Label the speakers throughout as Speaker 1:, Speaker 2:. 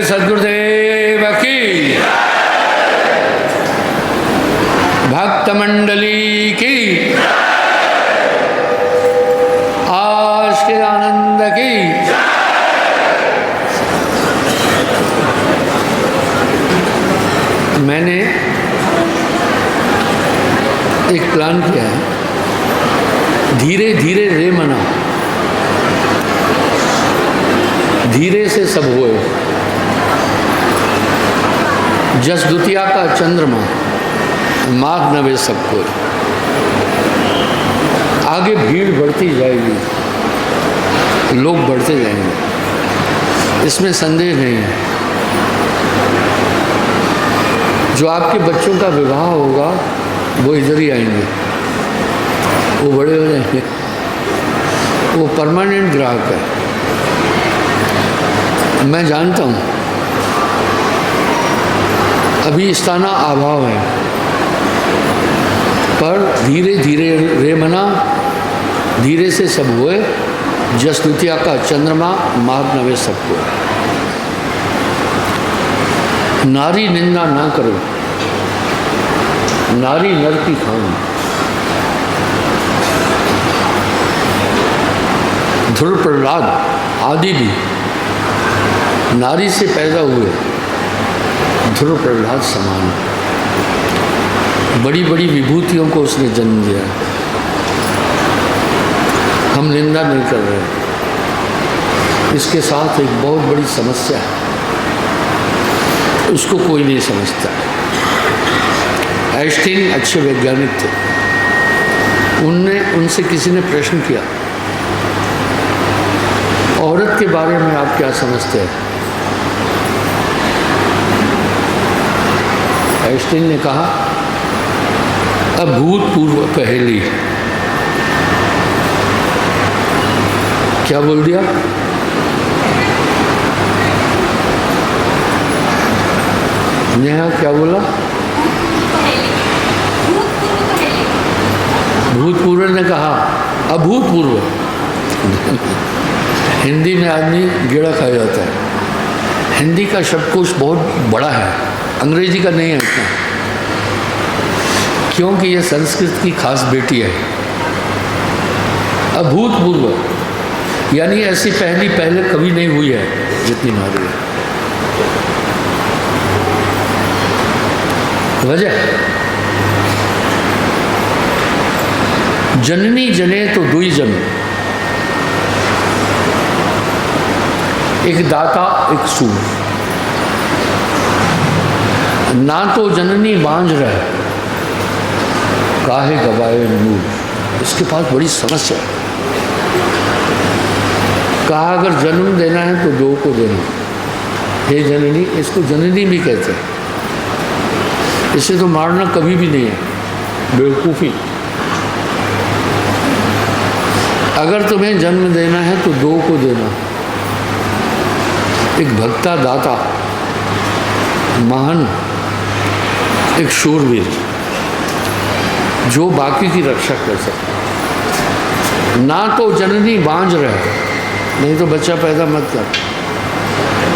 Speaker 1: बोले सद्गुरुदेव की, भक्त मंडली की, आज के आनंद की। मैंने एक प्लान किया है, धीरे धीरे रे मना, धीरे से सब होए। जस द्वितीया का चंद्रमा, माघ नवे सबको। आगे भीड़ बढ़ती जाएगी, लोग बढ़ते जाएंगे, इसमें संदेह नहीं है। जो आपके बच्चों का विवाह होगा वो इधर ही आएंगे, वो बड़े हो जाएंगे, वो परमानेंट ग्राहक है। मैं जानता हूँ अभी स्थाना अभाव है, पर धीरे धीरे रे मना, धीरे से सब हुए। जस द्वितीया का चंद्रमा, माघ नवे सबको। नारी निंदा ना करो, नारी नर की खान। ध्रुव प्रहलाद आदि भी नारी से पैदा हुए, ध्रुव प्रहलाद समान। बड़ी बड़ी विभूतियों को उसने जन्म दिया। हम निंदा नहीं कर रहे। इसके साथ एक बहुत बड़ी समस्या है, उसको कोई नहीं समझता। आइंस्टीन अच्छे वैज्ञानिक थे। उनसे किसी ने प्रश्न किया, औरत के बारे में आप क्या समझते हैं? आइंस्टीन ने कहा, अभूतपूर्व पहेली। क्या बोल दिया? नेहा क्या बोला? भूतपूर्व ने कहा अभूतपूर्व। हिंदी में आदमी गिड़ा खा जाता है। हिंदी का शब्दकोश बहुत बड़ा है, अंग्रेजी का नहीं है इतना, क्योंकि यह संस्कृत की खास बेटी है। अभूतपूर्व यानी ऐसी पहली पहले कभी नहीं हुई है जितनी हमारी है। वजह जननी जने तो दुई जन, एक दाता एक सूर। ना तो जननी बांझ रहे, काहे गवाए नूर। इसके पास बड़ी समस्या है। कहा अगर जन्म देना है तो दो को देना। हे जननी, इसको जननी भी कहते हैं। इसे तो मारना कभी भी नहीं है, बेवकूफ़ी। अगर तुम्हें जन्म देना है तो दो को देना। एक भक्ता दाता महान, एक शूरवीर जो बाकी की रक्षा कर सकता। ना तो जननी बांझ रहे, नहीं तो बच्चा पैदा मत कर।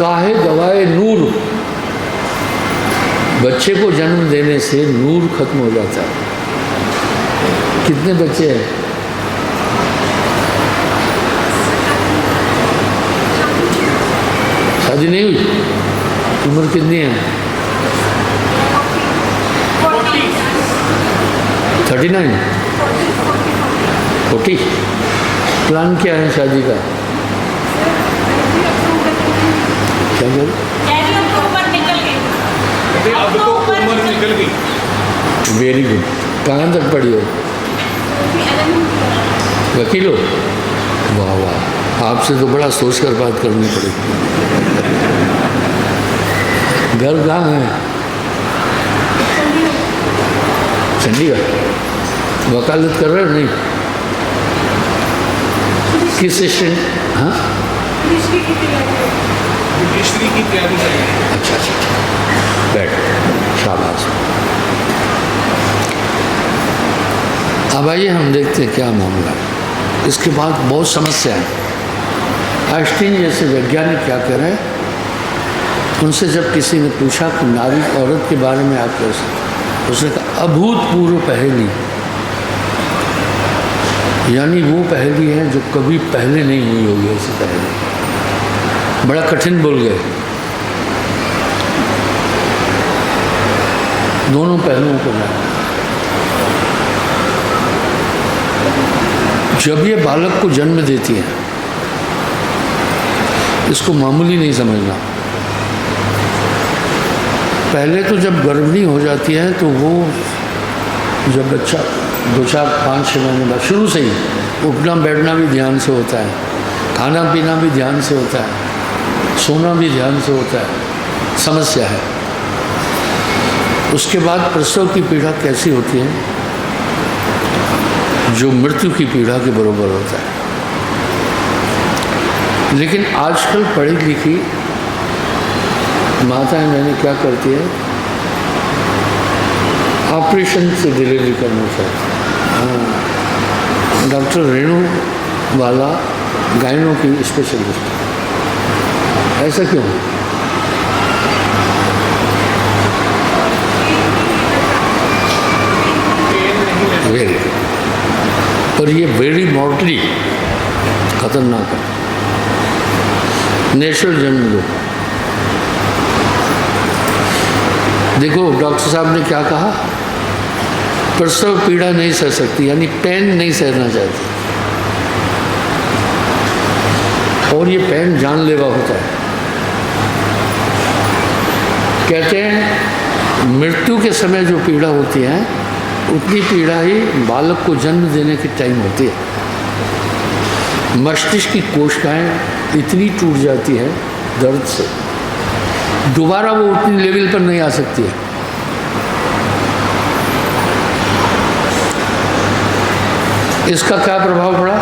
Speaker 1: काहे गवाए नूर, बच्चे को जन्म देने से नूर खत्म हो जाता है। कितने बच्चे हैं? शादी नहीं हुई? उम्र कितनी है? 39, 40। प्लान क्या है शादी का? क्या बोल?
Speaker 2: अब तो उम्र निकल गई।
Speaker 1: Very good. कहाँ तक पढ़ी हो? वकील हो? वाह वाह, आपसे तो बड़ा सोच कर बात करनी पड़ेगी। घर कहाँ है? चंडीगढ़। वकालत कर रहे हो? नहीं। किस स्टेशन? हाँ,
Speaker 2: रजिस्ट्री की तैयारी कर रहे हैं।
Speaker 1: अच्छा अच्छा, बैठ, शाबाश। अब आइए हम देखते हैं क्या मामला है। इसके बाद बहुत समस्या है। आइंस्टीन जैसे वैज्ञानिक क्या कह रहे हैं, उनसे जब किसी ने पूछा कि नारी औरत के बारे में आप कैसे, उसने कहा अभूतपूर्व पहेली, यानी वो पहेली है जो कभी पहले नहीं हुई होगी ऐसी पहेली। बड़ा कठिन बोल गए। दोनों पहलुओं को जाना। जब ये बालक को जन्म देती है, इसको मामूली नहीं समझना। पहले तो जब गर्भिणी हो जाती है तो वो जब बच्चा 2, 4, 5, 6 महीने बाद शुरू से ही उठना बैठना भी ध्यान से होता है, खाना पीना भी ध्यान से होता है, सोना भी ध्यान से होता है, समस्या है। उसके बाद प्रसव की पीड़ा कैसी होती है, जो मृत्यु की पीड़ा के बराबर होता है। लेकिन आजकल पढ़ी लिखी माताएं मैंने क्या करती है, ऑपरेशन से डिलीवरी करना चाहती है। डॉक्टर रेणु वाला गायनों की स्पेशलिस्ट, ऐसा क्यों? वेरी, पर ये वेरी मॉर्टली खतरनाक है। नेचुरल जन्म दो। देखो डॉक्टर साहब ने क्या कहा, प्रसव पीड़ा नहीं सह सकती, यानी पेन नहीं सहना चाहती, और ये पेन जानलेवा होता है। कहते हैं मृत्यु के समय जो पीड़ा होती है उतनी पीड़ा ही बालक को जन्म देने के टाइम होती है। मस्तिष्क की कोशिकाएं इतनी टूट जाती है दर्द से, दोबारा वो उतनी लेवल पर नहीं आ सकती है। इसका क्या प्रभाव पड़ा?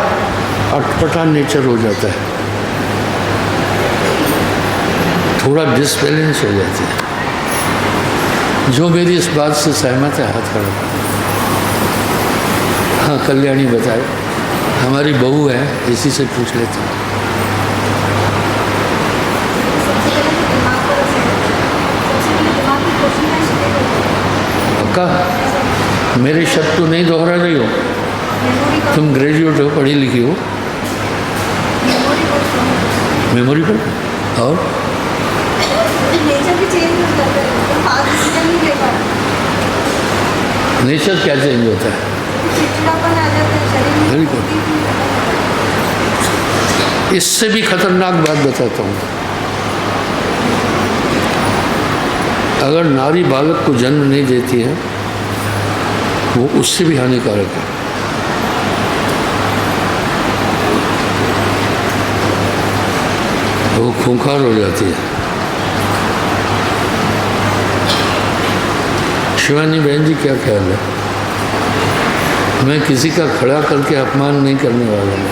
Speaker 1: अटपटा नेचर हो जाता है, थोड़ा डिसबैलेंस हो जाती है। जो मेरी इस बात से सहमत है हाथ खड़ा कर। हाँ, कल्याणी बताए, हमारी बहू है, इसी से पूछ लेते हैं। पक्का? मेरे शब्द तो नहीं दोहरा रही हो? तुम ग्रेजुएट हो, पढ़ी लिखी हो। मेमोरी पर और नेचर क्या चेंज होता है? Very good. इससे भी खतरनाक बात बताता हूँ। अगर नारी बालक को जन्म नहीं देती है, वो उससे भी हानिकारक है। वो खूंखार हो जाती है। शिवानी बहन जी, क्या ख्याल है? मैं किसी का खड़ा करके अपमान नहीं करने वाला हूँ।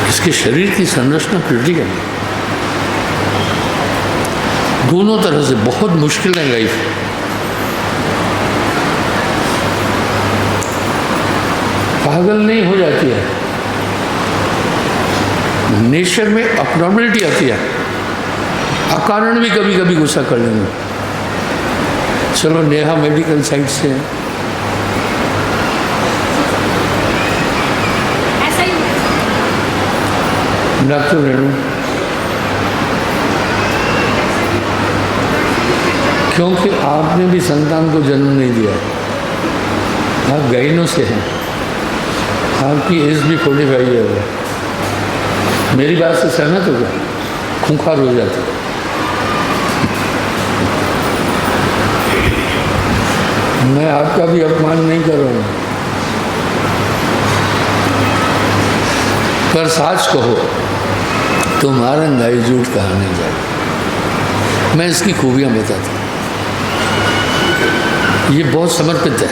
Speaker 1: इसके शरीर की संरचना क्रिटिकल है, दोनों तरह से बहुत मुश्किल है लाइफ। पागल नहीं हो जाती है, नेचर में अपनॉर्मलिटी आती है। अकारण भी कभी कभी गुस्सा कर लेंगे। चलो नेहा मेडिकल साइड से है, डॉक्टर रेणु, क्योंकि आपने भी संतान को जन्म नहीं दिया, आप गायनों से हैं, आपकी एज भी 45 ईयर है। मेरी बात से सहमत हो गया? खूंखार हो जाती है। मैं आपका भी अपमान नहीं कर रहा हूँ, पर सच कहो तुम्हारा नई झूठ कहा नहीं जाए। मैं इसकी खूबियाँ बताता हूँ। ये बहुत समर्पित है,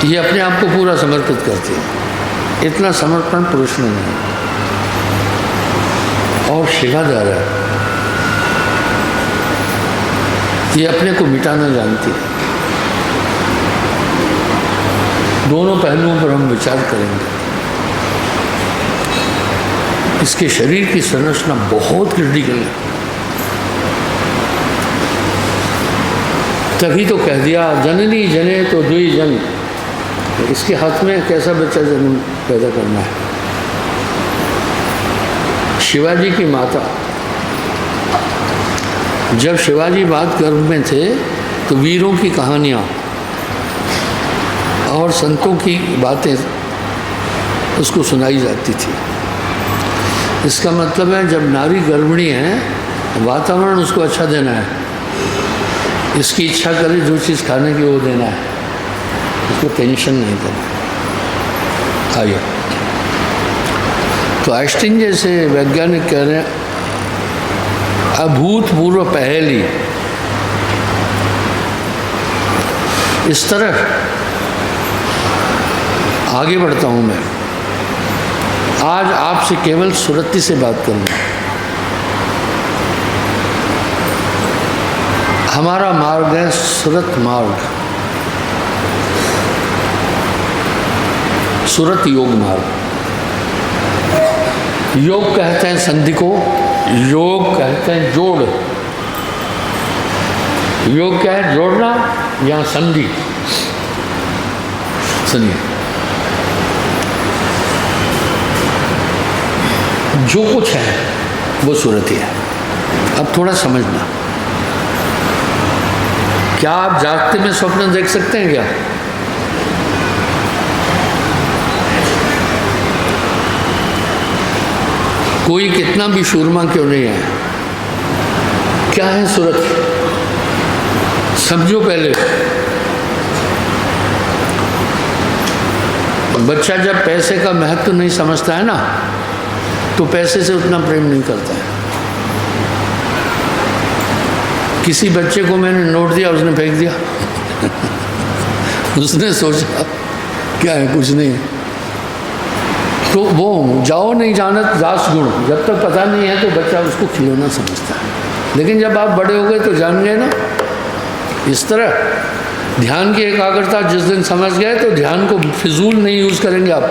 Speaker 1: ये अपने आप को पूरा समर्पित करती है। इतना समर्पण पुरुष में नहीं, और सेवादार है। ये अपने को मिटाना जानती है। दोनों पहलुओं पर हम विचार करेंगे। इसके शरीर की संरचना बहुत क्रिटिकल है। तभी तो कह दिया जननी जने तो दुई जन, इसके हाथ में कैसा बच्चा जन्म पैदा करना है। शिवाजी की माता, जब शिवाजी बात गर्भ में थे तो वीरों की कहानियाँ और संतों की बातें उसको सुनाई जाती थी। इसका मतलब है जब नारी गर्भिणी है, वातावरण उसको अच्छा देना है, इसकी इच्छा करे जो चीज़ खाने की वो देना है, उसको टेंशन नहीं देना। आइए, तो आइंस्टीन जैसे वैज्ञानिक कह रहे हैं अभूतपूर्व पहेली। इस तरह आगे बढ़ता हूँ मैं। आज आपसे केवल सुरती से बात करूँगा। हमारा मार्ग है सुरत मार्ग, सुरत योग मार्ग। योग कहते हैं संधि को, योग कहते हैं जोड़। योग क्या है? जोड़ना या संधि। सुनिए, जो कुछ है वो सुरती है। अब थोड़ा समझना, क्या आप जागते में स्वप्न देख सकते हैं क्या? कोई कितना भी शूरमा क्यों नहीं है, क्या है सूरत? समझो पहले। बच्चा जब पैसे का महत्व नहीं समझता है ना, तो पैसे से उतना प्रेम नहीं करता है। किसी बच्चे को मैंने नोट दिया, उसने फेंक दिया उसने सोचा क्या है, कुछ नहीं है। तो वो जाओ नहीं जानत दास गुण, जब तक पता नहीं है तो बच्चा उसको खिलौना समझता है। लेकिन जब आप बड़े हो गए तो जान गए ना। इस तरह ध्यान की एकाग्रता जिस दिन समझ गए तो ध्यान को फिजूल नहीं यूज़ करेंगे आप,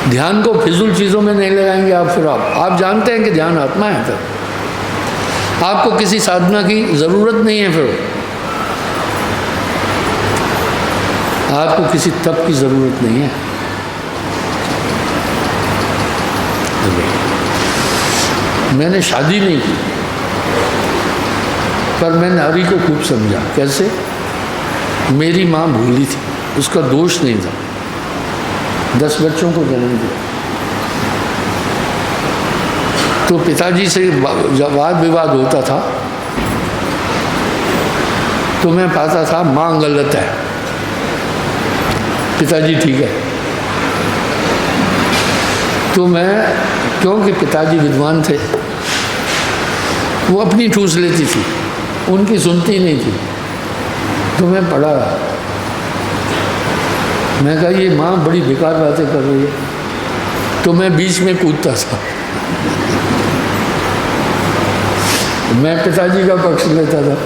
Speaker 1: ध्यान को फिजूल चीज़ों में नहीं लगाएंगे आप। फिर आप जानते हैं कि ध्यान आत्मा है, फिर आपको किसी साधना की ज़रूरत नहीं है, फिर आपको किसी तप की ज़रूरत नहीं है। मैंने शादी नहीं की, पर मैं नारी को खूब समझा। कैसे? मेरी माँ भूली थी, उसका दोष नहीं था, 10 बच्चों को जन्म दिया। तो पिताजी से जब वाद विवाद होता था तो मैं पाता था माँ गलत है, पिताजी ठीक है। तो मैं, क्योंकि पिताजी विद्वान थे, वो अपनी ठूस लेती थी, उनकी सुनती नहीं थी। तो मैं पढ़ा, मैं कहा ये माँ बड़ी बेकार बातें कर रही है, तो मैं बीच में कूदता था। मैं पिताजी का पक्ष लेता था,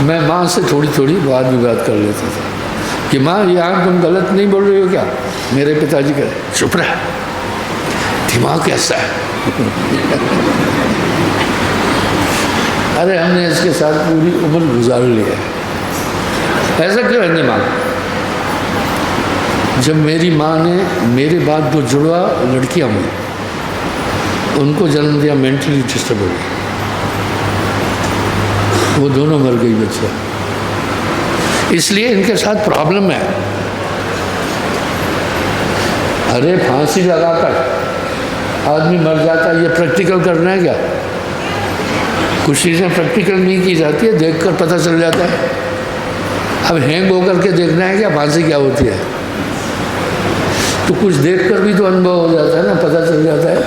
Speaker 1: मैं माँ से थोड़ी थोड़ी वाद विवाद कर लेता था कि माँ यहाँ तुम गलत नहीं बोल रही हो क्या? मेरे पिताजी कहे चुप रह, दिमाग कैसा है अरे हमने इसके साथ पूरी उम्र गुजार लिया है, ऐसा क्यों है दिमाग? जब मेरी माँ ने मेरे बाद 2 जुड़वा लड़कियां हुई, उनको जन्म दिया, मेंटली डिस्टर्ब हो गई, वो दोनों मर गई बच्चा। इसलिए इनके साथ प्रॉब्लम है। अरे फांसी लगाकर आदमी मर जाता है, ये प्रैक्टिकल करना है क्या? कुछ चीज़ें प्रैक्टिकल नहीं की जाती है, देखकर पता चल जाता है। अब हैंग होकर के देखना है क्या फांसी क्या होती है? तो कुछ देखकर भी तो अनुभव हो जाता है ना, पता चल जाता है।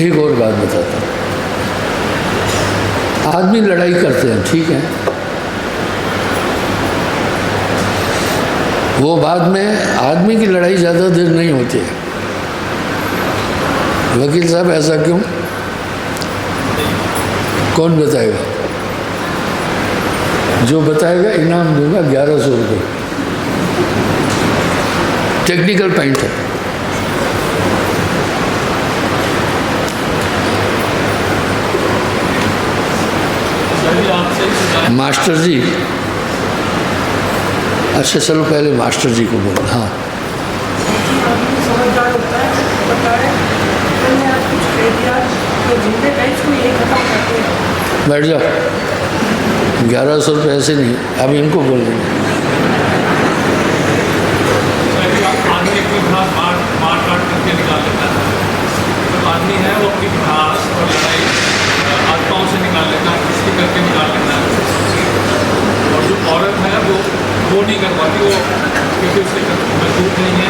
Speaker 1: एक और बात बताता हूँ, आदमी लड़ाई करते हैं, ठीक है, वो बाद में आदमी की लड़ाई ज़्यादा देर नहीं होती है। वकील साहब ऐसा क्यों? कौन बताएगा? जो बताएगा इनाम दूंगा 1100 रुपये। टेक्निकल पॉइंट है। मास्टर जी, अच्छा चलो पहले मास्टर जी को बोलो। हाँ
Speaker 3: समझदार होता है, बताए मैंने आज कुछ कह दिया तो जिंदे कहीं इसको यही खत्म करते हैं।
Speaker 1: बैठ जाओ, 1100 रुपये ऐसे नहीं, अब इनको बोल देंगे।
Speaker 2: आदमी अपनी भड़ास मार काट करके निकाल लेता है। जो आदमी है वो अपनी भड़ास और लड़ाई आत्माओं से निकाल लेता है, कुश्ती करके निकाल लेता है। और जो औरत है वो नहीं कर पाती, वो क्योंकि उसके मजबूत नहीं है।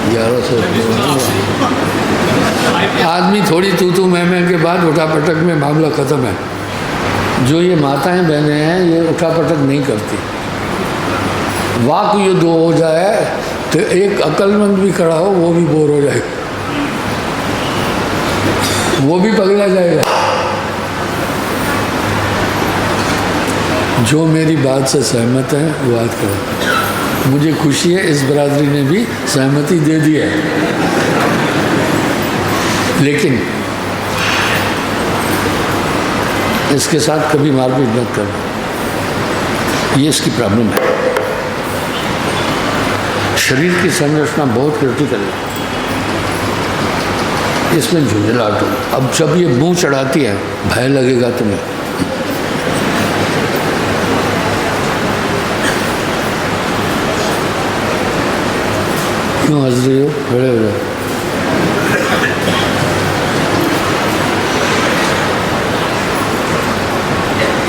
Speaker 1: 1100 आदमी थोड़ी तू मैं के बाद उठा पटक में मामला ख़त्म है। जो ये माताएं बहनें हैं ये उठा पटक नहीं करती। वाक युद्ध हो जाए तो एक अक्लमंद भी खड़ा हो वो भी बोर हो जाएगा, वो भी पगला जाएगा। जो मेरी बात से सहमत हैं वो बात करें। मुझे खुशी है इस बरादरी ने भी सहमति दे दी है, लेकिन इसके साथ कभी मारपीट मत करना, ये इसकी प्रॉब्लम है। शरीर की संरचना बहुत क्रिटिकल है, इसमें झुंझलाहट हो। अब जब ये मुंह चढ़ाती है भय लगेगा तुम्हें। क्यों हंस रही हो? खड़े हो जाओ।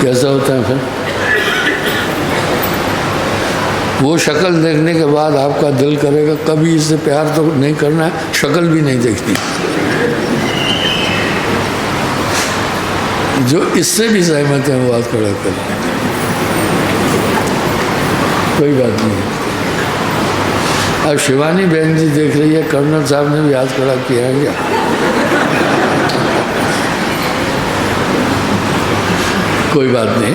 Speaker 1: कैसा होता है फिर? वो शक्ल देखने के बाद आपका दिल करेगा कभी इससे प्यार तो नहीं करना है, शक्ल भी नहीं देखनी। जो इससे भी सहमत है वो बात खड़ा कर, कोई बात नहीं। अब शिवानी बहन जी देख रही है, कर्नल साहब ने भी हाथ खड़ा किया है क्या? कोई बात नहीं,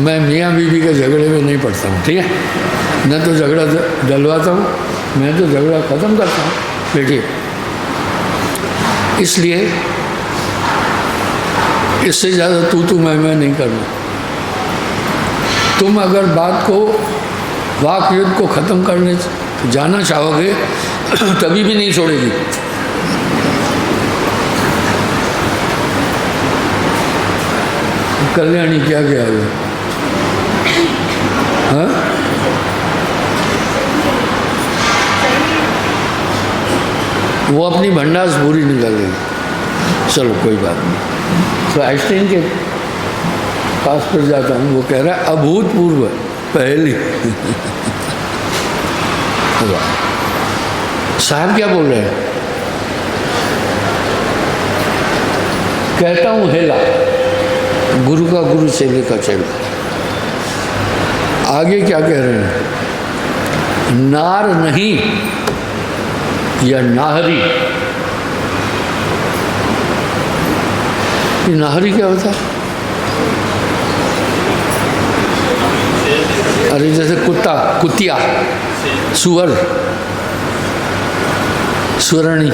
Speaker 1: मैं मियाँ बीवी के झगड़े में नहीं पड़ता हूँ, ठीक है? मैं तो झगड़ा डलवाता हूँ, मैं तो झगड़ा ख़त्म करता हूँ। बेटी, इसलिए इससे ज़्यादा तू मैं नहीं करना। तुम अगर बात को वाक युद्ध को ख़त्म करने जाना चाहोगे तभी भी नहीं छोड़ेगी। कल्याणी क्या क्या है? हाँ? वो अपनी भंडास पूरी निकालेगी। चलो कोई बात नहीं। तो आइंस्टाइन के पास पर जाता हूँ, वो कह रहा है अभूतपूर्व पहली। साहब क्या बोल रहे हैं? कहता हूँ हेला, गुरु का गुरु चेले का चेला। आगे क्या कह रहे हैं? नार नहीं या नाहरी। ये नाहरी क्या होता है? अरे जैसे कुत्ता, कुतिया, सुअर, सुरणी।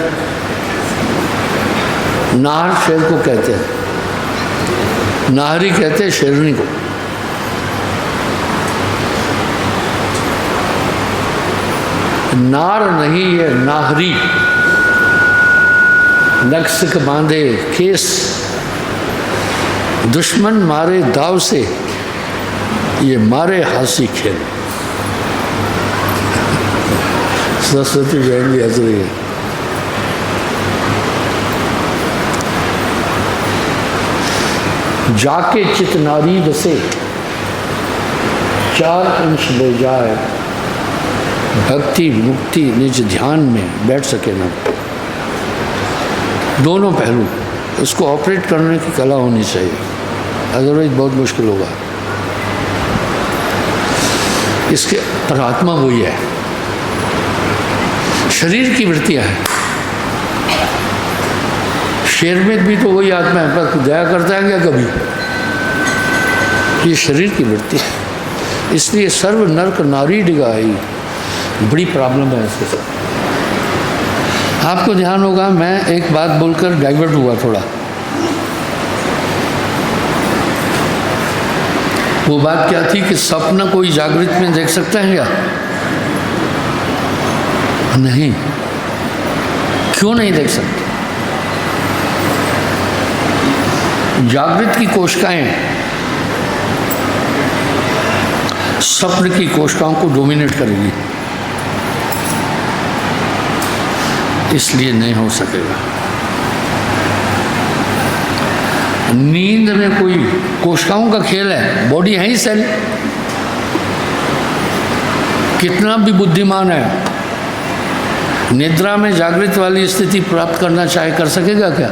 Speaker 1: नार शेर को कहते हैं, नाहरी कहते हैं शेरनी को। नार नहीं है नाहरी। नक्सक बांधे केस, दुश्मन मारे दाव से, ये मारे हासी खेल। सरस्वती बहन भी हंस रही है। जाके चित नारी बसे, 4 अंश ले जाए, भक्ति मुक्ति निज ध्यान में बैठ सके ना। दोनों पहलू, उसको ऑपरेट करने की कला होनी चाहिए, अदरवाइज बहुत मुश्किल होगा। इसके अंतरात्मा वही है, शरीर की वृत्तियाँ हैं। शेर में भी तो वही आत्मा है, पर दया करता है क्या कभी? ये शरीर की वृत्ति है। इसलिए सर्व नरक नारी डिगाई, बड़ी प्रॉब्लम है इसके साथ। आपको ध्यान होगा, मैं एक बात बोलकर डाइवर्ट हुआ थोड़ा। वो बात क्या थी कि सपना कोई जागृत में देख सकता है क्या? नहीं। क्यों नहीं देख सकते? जागृत की कोशिकाएं स्वप्न की कोशिकाओं को डोमिनेट करेगी, इसलिए नहीं हो सकेगा। नींद में कोई कोशिकाओं का खेल है, बॉडी है ही सेल, कितना भी बुद्धिमान है, निद्रा में जागृत वाली स्थिति प्राप्त करना चाहे कर सकेगा क्या?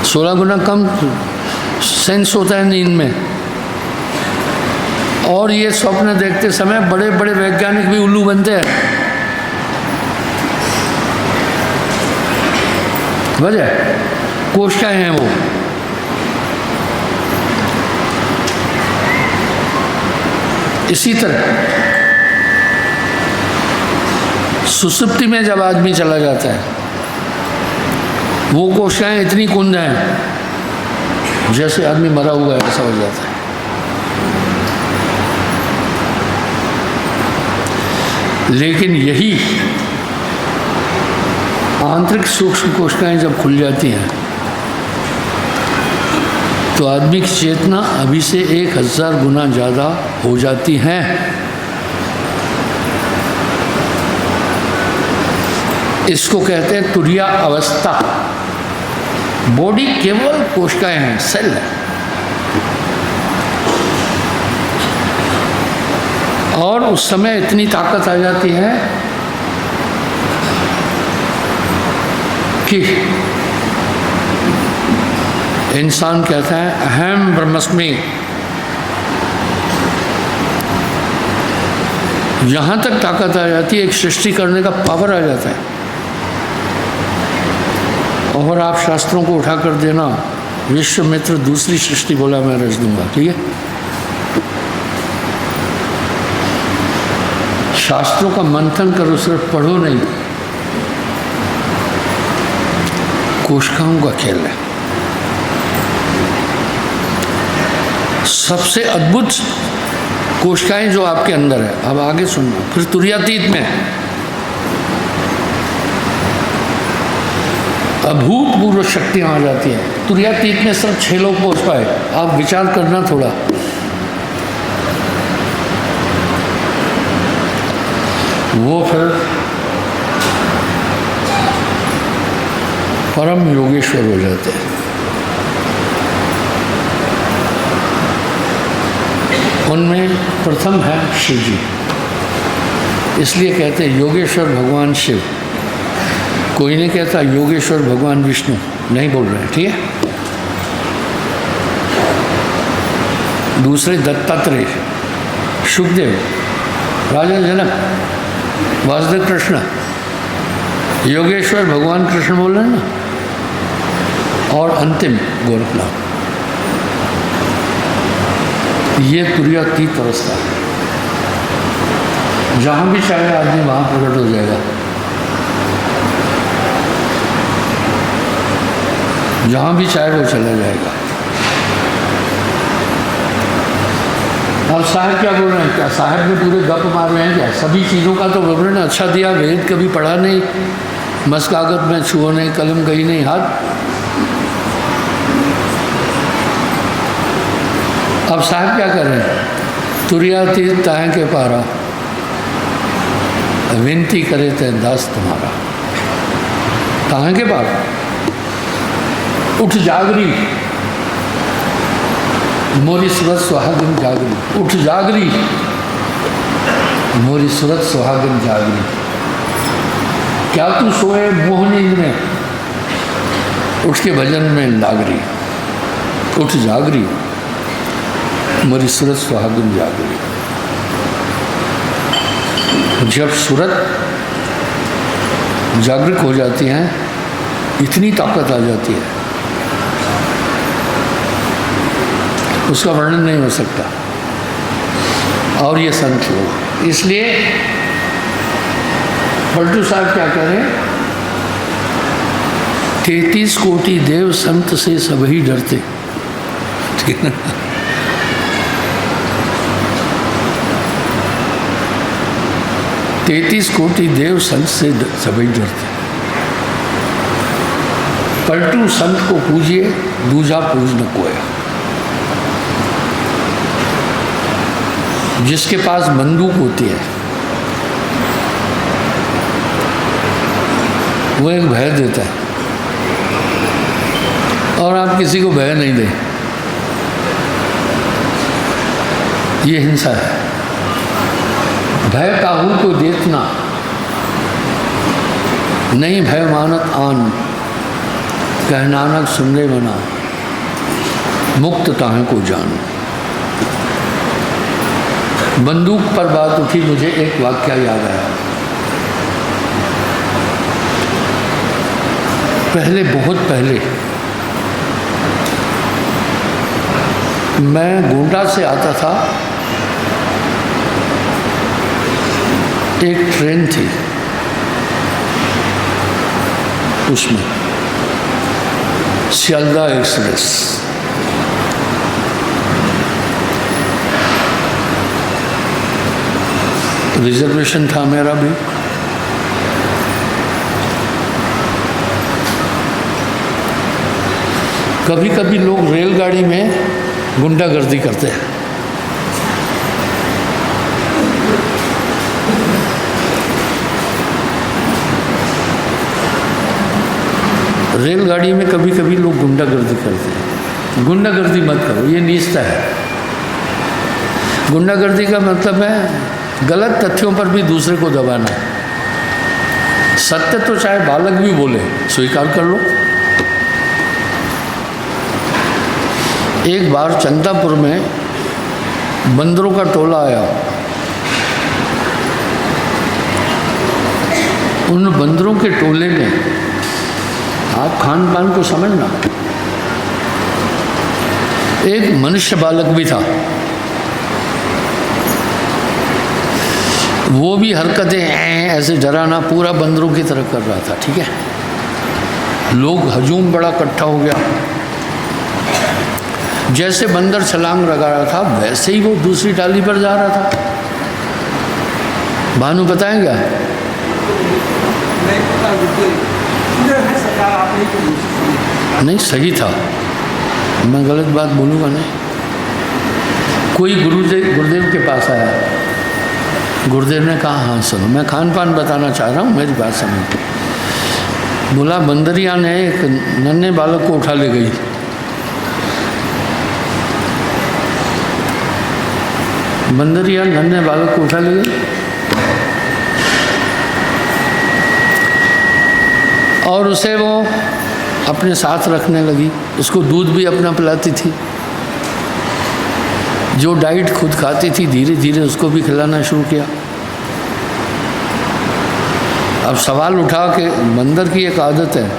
Speaker 1: 16 गुना कम सेंस होता है नींद में। और ये स्वप्न देखते समय बड़े बड़े वैज्ञानिक भी उल्लू बनते हैं। वजह कोशिकाएं हैं वो। इसी तरह सुसुप्ति में जब आदमी चला जाता है, वो कोशिकाएं इतनी कुंद हैं जैसे आदमी मरा हुआ है, ऐसा हो जाता है। लेकिन यही आंतरिक सूक्ष्म कोशिकाएं जब खुल जाती हैं तो आदमी की चेतना अभी से 1000 गुना ज़्यादा हो जाती हैं। इसको कहते हैं तुरीय अवस्था। बॉडी केवल कोशिकाएं हैं, सेल है। और उस समय इतनी ताकत आ जाती है कि इंसान कहता है अहम ब्रह्मस्मि। यहाँ तक ताकत आ जाती है, एक सृष्टि करने का पावर आ जाता है। और आप शास्त्रों को उठा कर देना, विश्वामित्र दूसरी सृष्टि बोला मैं रच दूंगा, ठीक है। शास्त्रों का मंथन करो, सिर्फ पढ़ो नहीं। कोशिकाओं का खेल है। सबसे अद्भुत कोशिकाएं जो आपके अंदर है, अब आगे सुनना। फिर तुरीयातीत में अभूतपूर्व शक्तियां आ जाती हैं। तुरीयातीत में सिर्फ 6 लोग पहुंच पाए। आप विचार करना थोड़ा। वो फिर परम योगेश्वर हो जाते हैं। उनमें प्रथम है शिव जी, इसलिए कहते हैं योगेश्वर भगवान शिव। कोई नहीं कहता योगेश्वर भगवान विष्णु, नहीं बोल रहे हैं, ठीक है। दूसरे दत्तात्रेय, शुकदेव, राजा जनक, वासुदेव कृष्ण। योगेश्वर भगवान कृष्ण बोल रहे हैं ना। और अंतिम गोरखनाथ। ये तुरीयातीत अवस्था है। जहाँ भी चाहे आदमी वहाँ प्रकट हो जाएगा। जहाँ भी चाहे वो चला जाएगा। अब साहब क्या बोल रहे हैं? क्या साहब ने पूरे गप मार रहे हैं क्या? सभी चीज़ों का तो विवरण अच्छा दिया। वेद कभी पढ़ा नहीं, मस्कागत में छुओ नहीं, कलम गई नहीं हाथ। अब साहब क्या कर रहे हैं? तुरीयातीत ताहे के पारा, विनती करे ते दास तुम्हारा। ताहे के पारा उठ जागरी, मोरी सूरत सुहागन जागरी। उठ जागरी, मोरी सूरत सुहागन जागरी। क्या तू सोए मोह नींद में, उठ के भजन में लागरी। उठ जागरी, मोरी सूरत सुहागन जागरी। जब सूरत जागृत हो जाती हैं, इतनी ताकत आ जाती है उसका वर्णन नहीं हो सकता। और ये संत लोग, इसलिए पलटू साहब क्या कह रहे हैं, 33 कोटि देव संत से सभी डरते। ठीक है ना? 33 कोटि देव संत से सभी डरते। पलटू संत को पूजिए, दूजा पूज न कोया। जिसके पास बंदूक होती है वो एक भय देता है, और आप किसी को भय नहीं दें, ये हिंसा है। भय काहू को देतना, नहीं भय मानत आन, कह नानक सुनले बना, मुक्त ताहे को जान। बंदूक पर बात उठी, मुझे एक वाक्य याद आया। पहले, बहुत पहले, मैं गोंडा से आता था, एक ट्रेन थी, उसमें सियालदा एक्सप्रेस, रिजर्वेशन था मेरा भी। कभी कभी लोग रेलगाड़ी में गुंडागर्दी करते हैं। रेलगाड़ी में कभी कभी लोग गुंडागर्दी करते हैं। गुंडागर्दी मत करो, ये नीचता है। गुंडागर्दी का मतलब है गलत तथ्यों पर भी दूसरे को दबाना। सत्य तो चाहे बालक भी बोले, स्वीकार कर लो। एक बार चंदापुर में बंदरों का टोला आया। उन बंदरों के टोले में, आप खान पान को समझना, एक मनुष्य बालक भी था। वो भी हरकतें ऐसे डराना पूरा बंदरों की तरह कर रहा था। ठीक है, लोग हजूम बड़ा इकट्ठा हो गया। जैसे बंदर छलांग लगा रहा था वैसे ही वो दूसरी टाली पर जा रहा था। भानु बताएंगे? नहीं, सही था, मैं गलत बात बोलूँगा नहीं। कोई गुरुदेव के पास आया। गुरुदेव ने कहा हाँ सुनो, मैं खान पान बताना चाह रहा हूँ, मेरी बात समझ। बोला बंदरिया ने एक नन्हे बालक को उठा ले गई। बंदरिया नन्हे बालक को उठा ले गई और उसे वो अपने साथ रखने लगी। उसको दूध भी अपना पिलाती थी। जो डाइट खुद खाती थी धीरे धीरे उसको भी खिलाना शुरू किया। अब सवाल उठा कि बंदर की एक आदत है,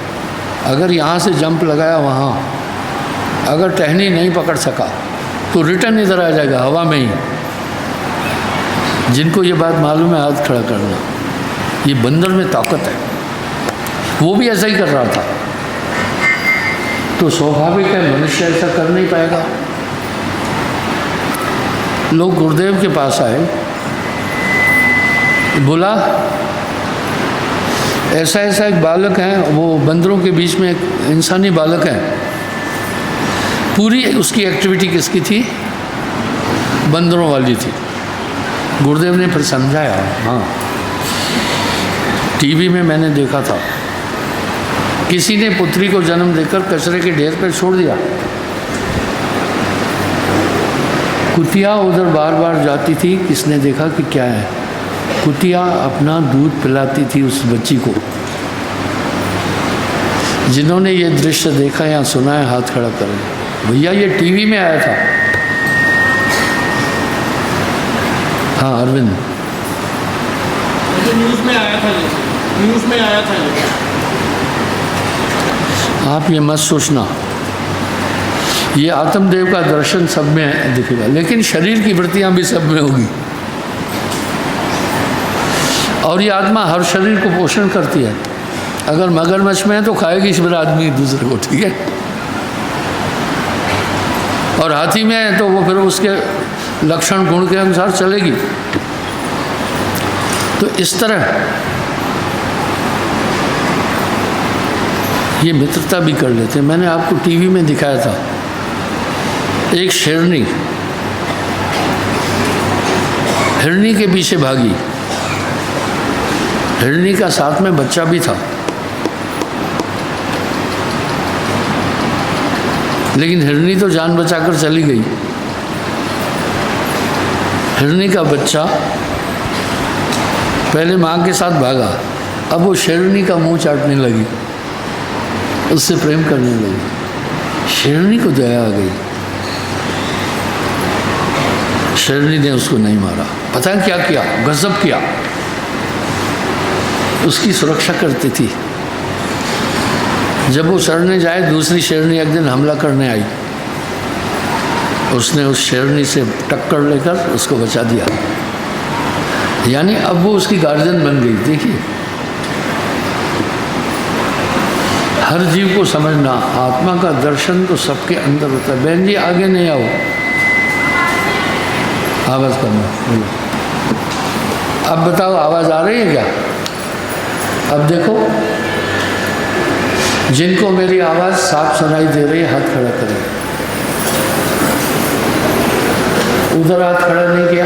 Speaker 1: अगर यहाँ से जंप लगाया वहाँ, अगर टहनी नहीं पकड़ सका तो रिटर्न इधर आ जाएगा हवा में ही। जिनको ये बात मालूम है हाथ खड़ा करना। ये बंदर में ताकत है। वो भी ऐसा ही कर रहा था। तो स्वाभाविक है मनुष्य ऐसा कर नहीं पाएगा। लोग गुरुदेव के पास आए, बोला ऐसा ऐसा एक बालक है, वो बंदरों के बीच में एक इंसानी बालक है। पूरी उसकी एक्टिविटी किसकी थी? बंदरों वाली थी। गुरुदेव ने फिर समझाया, हाँ टीवी में मैंने देखा था, किसी ने पुत्री को जन्म देकर कचरे के ढेर पर छोड़ दिया। कुतिया उधर बार बार जाती थी, किसने देखा कि क्या है? कुतिया अपना दूध पिलाती थी उस बच्ची को। जिन्होंने ये दृश्य देखा या सुना है हाथ खड़ा करें। भैया ये टीवी में आया था। हाँ अरविंद,
Speaker 2: न्यूज़ में आया था, न्यूज़ में आया था ये।
Speaker 1: आप ये मत सोचना ये आत्मदेव का दर्शन सब में दिखेगा, लेकिन शरीर की वृत्तियां भी सब में होगी। और ये आत्मा हर शरीर को पोषण करती है। अगर मगरमच्छ में है तो खाएगी फिर आदमी दूसरे को, ठीक है। और हाथी में है तो वो फिर उसके लक्षण गुण के अनुसार चलेगी। तो इस तरह ये मित्रता भी कर लेते हैं। मैंने आपको टीवी में दिखाया था, एक शेरनी हिरनी के पीछे भागी। हिरनी का साथ में बच्चा भी था, लेकिन हिरनी तो जान बचाकर चली गई। हिरनी का बच्चा पहले माँ के साथ भागा, अब वो शेरनी का मुंह चाटने लगी, उससे प्रेम करने लगी। शेरनी को दया आ गई, शेरनी ने उसको नहीं मारा। पता है क्या किया? गजब किया। उसकी सुरक्षा करती थी। जब वो चढ़ने जाए, दूसरी शेरनी एक दिन हमला करने आई, उसने उस शेरनी से टक्कर लेकर उसको बचा दिया। यानी अब वो उसकी गार्जियन बन गई। देखिए, हर जीव को समझना, आत्मा का दर्शन तो सबके अंदर होता है। बहन जी आगे नहीं आओ, आवाज़ करना। अब बताओ आवाज़ आ रही है क्या? अब देखो, जिनको मेरी आवाज़ साफ सुनाई दे रही है हाथ खड़ा करें। उधर हाथ खड़ा नहीं किया,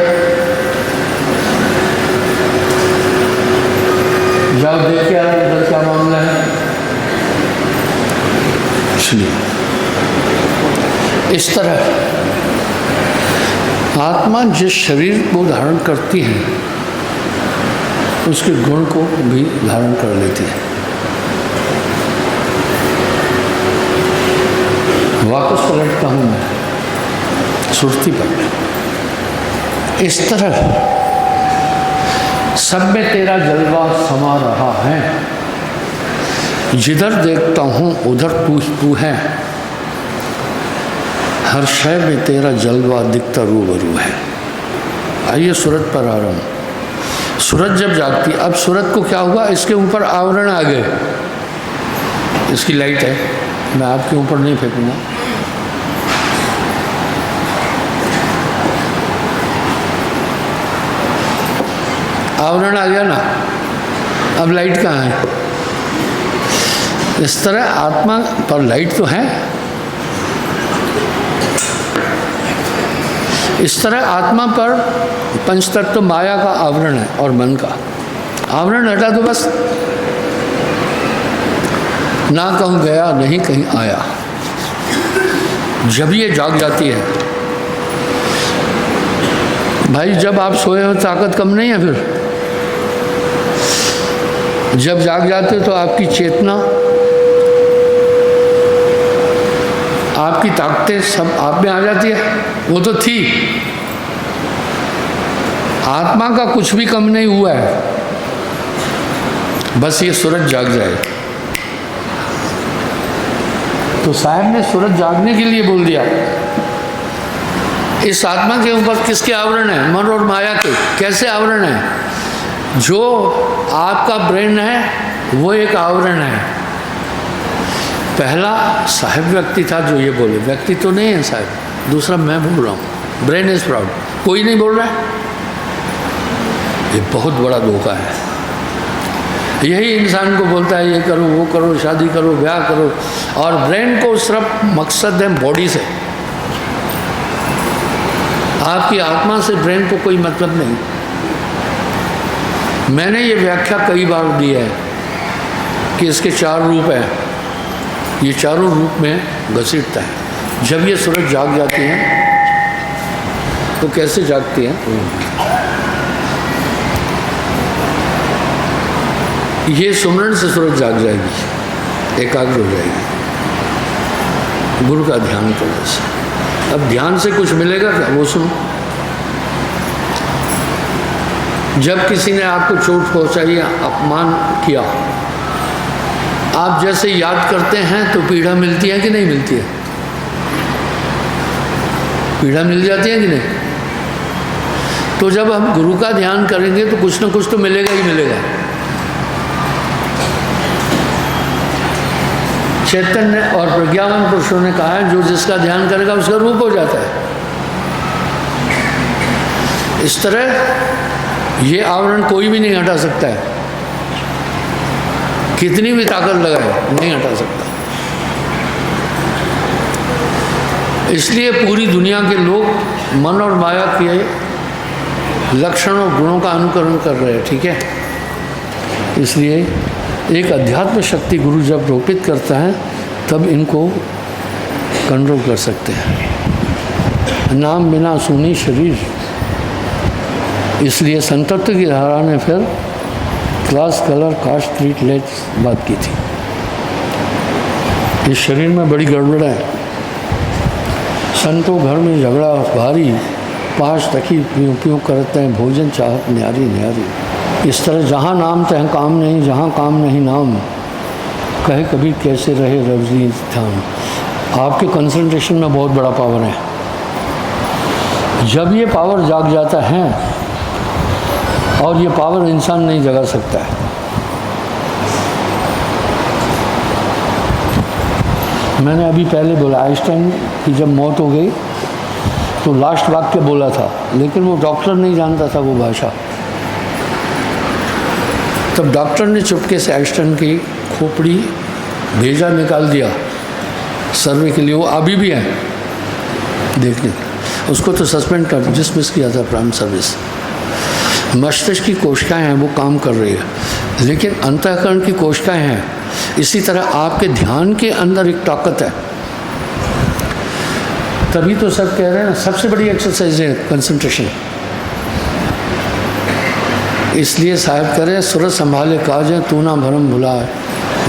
Speaker 1: जाओ देख के आओ उधर क्या मामला है। इसलिए इस तरह आत्मा जिस शरीर को धारण करती है उसके गुण को भी धारण कर लेती है। वापस पलटता हूँ मैं सुरती पर। इस तरह सब में तेरा जलवा समा रहा है, जिधर देखता हूँ उधर तू है, हर शय में तेरा जलवा दिखता रूबरू है। आइए सूरत पर आ रहा हूँ। सूरत जब जागती, अब सूरत को क्या हुआ? इसके ऊपर आवरण आ गए। इसकी लाइट है, मैं आपके ऊपर नहीं फेंकूंगा। आवरण आ गया ना, अब लाइट कहाँ है? इस तरह आत्मा पर लाइट तो है। इस तरह आत्मा पर पंचतत्व माया का आवरण है और मन का। आवरण हटा तो बस, ना कहूँ गया नहीं कहीं आया। जब ये जाग जाती है भाई, जब आप सोए हो ताकत कम नहीं है। फिर जब जाग जाते हो तो आपकी चेतना, आपकी ताकतें सब आप में आ जाती है। वो तो थी, आत्मा का कुछ भी कम नहीं हुआ है, बस ये सूरज जाग जाए। तो साहब ने सूरज जागने के लिए बोल दिया। इस आत्मा के ऊपर किसके आवरण है? मन और माया के। कैसे आवरण है? जो आपका ब्रेन है वो एक आवरण है। पहला साहिब व्यक्ति था जो ये बोले, व्यक्ति तो नहीं है साहिब, दूसरा मैं बोल रहा हूँ। ब्रेन इज प्राउड, कोई नहीं बोल रहा है। ये बहुत बड़ा धोखा है। यही इंसान को बोलता है ये करो वो करो, शादी करो, ब्याह करो, और ब्रेन को सिर्फ मकसद है बॉडी से। आपकी आत्मा से ब्रेन को कोई मतलब नहीं। मैंने ये व्याख्या कई बार दी है कि इसके 4 रूप हैं, ये चारों रूप में घसीटता है। जब ये सूरज जाग जाती हैं तो कैसे जागती हैं? ये सुमरण से सूरज जाग जाएगी, एकाग्र हो जाएगी गुरु का ध्यान करने से। अब ध्यान से कुछ मिलेगा क्या? वो सुनो। जब किसी ने आपको चोट पहुंचाई या अपमान किया, आप जैसे याद करते हैं तो पीड़ा मिलती है कि नहीं मिलती है? पीड़ा मिल जाती है कि नहीं? तो जब हम गुरु का ध्यान करेंगे तो कुछ ना कुछ तो मिलेगा ही मिलेगा। चैतन्य और प्रज्ञावान पुरुषों ने कहा है जो जिसका ध्यान करेगा उसका रूप हो जाता है। इस तरह ये आवरण कोई भी नहीं हटा सकता है, कितनी भी ताकत लगाए नहीं हटा सकता। इसलिए पूरी दुनिया के लोग मन और माया के लक्षण और गुणों का अनुकरण कर रहे हैं, ठीक है। इसलिए एक अध्यात्म शक्ति गुरु जब रोपित करता है तब इनको कंट्रोल कर सकते हैं। नाम बिना सुनी शरीर, इसलिए संतत्व की धारा ने फिर क्लास कलर कास्ट ट्रीट लेट बात की थी। इस शरीर में बड़ी गड़बड़ है, संतों घर में झगड़ा भारी, पाँच तकी उपयोग करते हैं, भोजन चाहत न्यारी न्यारी। इस तरह जहाँ नाम तह काम नहीं, जहाँ काम नहीं नाम, कहे कभी कैसे रहे रवजी ध्यान। आपके कंसंट्रेशन में बहुत बड़ा पावर है। जब ये पावर जाग जाता है, और ये पावर इंसान नहीं जगा सकता है। मैंने अभी पहले बोला आइंस्टाइन की जब मौत हो गई तो लास्ट वाक्य बोला था, लेकिन वो डॉक्टर नहीं जानता था वो भाषा। तब डॉक्टर ने चुपके से आइंस्टाइन की खोपड़ी भेजा निकाल दिया सर्वे के लिए। वो अभी भी है देखने, उसको तो सस्पेंड कर डिसमिस किया था प्राइम सर्विस। मस्तिष्क की कोशिकाएं हैं वो काम कर रही है, लेकिन अंतःकरण की कोशिकाएं हैं। इसी तरह आपके ध्यान के अंदर एक ताकत है। तभी तो सब कह रहे हैं ना सबसे बड़ी एक्सरसाइज है कंसंट्रेशन। इसलिए साहब करें सूरत संभाले काज तू ना भरम भुलाए,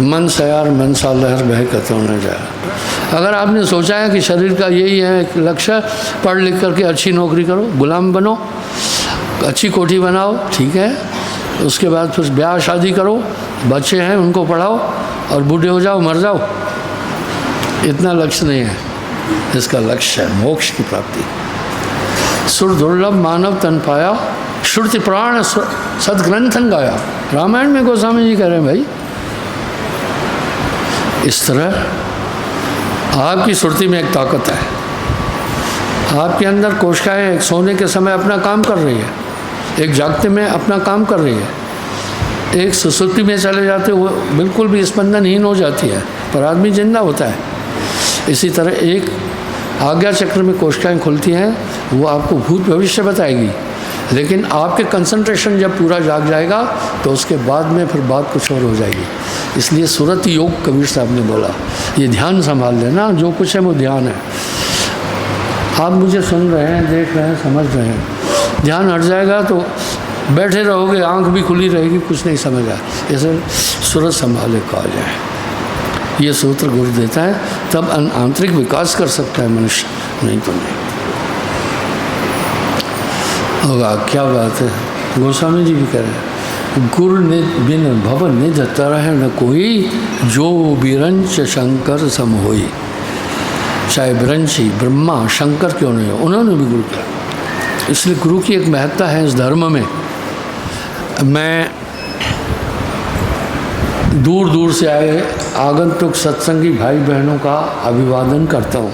Speaker 1: मन सयार मन सा लहर बह कतो न जाए। अगर आपने सोचा है कि शरीर का यही है लक्ष्य, पढ़ लिख करके अच्छी नौकरी करो, गुलाम बनो, अच्छी कोठी बनाओ, ठीक है, उसके बाद फिर ब्याह शादी करो, बच्चे हैं उनको पढ़ाओ और बूढ़े हो जाओ मर जाओ, इतना लक्ष्य नहीं है। इसका लक्ष्य है मोक्ष की प्राप्ति। सुर दुर्लभ मानव तन पाया, श्रुति प्राण सदग्रंथन गाया। रामायण में गोस्वामी जी कह रहे हैं भाई। इस तरह आपकी सुरती में एक ताकत है। आपके अंदर कोशिकाएं एक सोने के समय अपना काम कर रही है, एक जागते में अपना काम कर रही है, एक सुसुप्ति में चले जाते वो बिल्कुल भी स्पंदनहीन हो जाती है, पर आदमी जिंदा होता है। इसी तरह एक आज्ञा चक्र में कोशिकाएं खुलती हैं, वो आपको भूत भविष्य बताएगी। लेकिन आपके कंसंट्रेशन जब पूरा जाग जाएगा तो उसके बाद में फिर बात कुछ और हो जाएगी। इसलिए सुरत योग कबीर साहब ने बोला, ये ध्यान संभाल लेना, जो कुछ है वो ध्यान है। आप मुझे सुन रहे हैं, देख रहे हैं, समझ रहे हैं, ध्यान हट जाएगा तो बैठे रहोगे, आंख भी खुली रहेगी, कुछ नहीं समझ आए। ऐसे सूरत संभाले कहा जाए, ये सूत्र गुरु देता है, तब आंतरिक विकास कर सकता है मनुष्य, नहीं तो नहीं होगा। क्या बात है, गोस्वामी जी भी कह रहे हैं, गुरु ने बिन भव निध तरह न कोई, जो बिरंच शंकर सम होई। चाहे बिरंची ब्रह्मा शंकर क्यों नहीं हो, उन्होंने भी गुरु किया। इसलिए गुरु की एक महत्ता है इस धर्म में। मैं दूर दूर से आए आगंतुक सत्संगी भाई बहनों का अभिवादन करता हूँ।